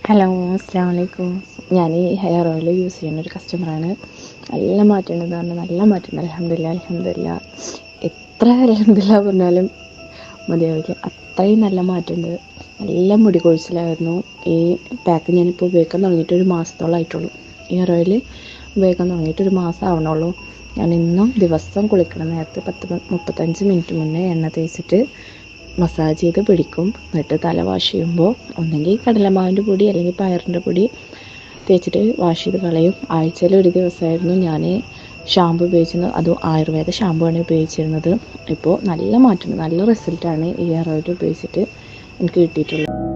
Hello, അസ്സാം വലൈക്കും. ഞാൻ ഈ ഹെയർ ഓയിൽ യൂസ് ചെയ്യുന്ന ഒരു കസ്റ്റമറാണ്. നല്ല മാറ്റമുണ്ടെന്ന് പറഞ്ഞാൽ നല്ല മാറ്റമുണ്ട്. അൽഹംദുലില്ലാ അൽഹംദുലില്ലാ. എത്ര അൽഹംദുലില്ലാ പറഞ്ഞാലും മതിയാവില്ല, അത്രയും നല്ല മാറ്റമുണ്ട്. നല്ല മുടി കൊഴിച്ചിലായിരുന്നു. ഈ പാക്ക് ഞാനിപ്പോൾ ഉപയോഗിക്കാൻ തുടങ്ങിയിട്ട് ഒരു മാസത്തോളമായിട്ടുള്ളൂ. ഈ ഹെയർ ഓയിൽ ഉപയോഗിക്കാൻ തുടങ്ങിയിട്ട് ഒരു മാസം ആവണുള്ളൂ. ഞാൻ ഇന്നും ദിവസം കുളിക്കണം നേരത്തെ 35 മിനിറ്റ് മുന്നേ എണ്ണ തേച്ചിട്ട് മസാജ് ചെയ്ത് പിടിക്കും. എന്നിട്ട് തല വാഷ് ചെയ്യുമ്പോൾ ഒന്നെങ്കിൽ കടലമാവിൻ്റെ പൊടി അല്ലെങ്കിൽ പയറിൻ്റെ പൊടി തേച്ചിട്ട് വാഷ് ചെയ്ത് കളയും. ആഴ്ചയിൽ ഒരു ദിവസമായിരുന്നു ഞാൻ ഷാമ്പു ഉപയോഗിച്ചിരുന്നത്. അതും ആയുർവേദ ഷാമ്പു ആണ് ഉപയോഗിച്ചിരുന്നത്. ഇപ്പോൾ നല്ല മാറ്റമുണ്ട്, നല്ല റിസൾട്ടാണ് ഈ ഹെയർ ഓയിൽ ഉപയോഗിച്ചിട്ട് എനിക്ക് കിട്ടിയിട്ടുള്ളത്.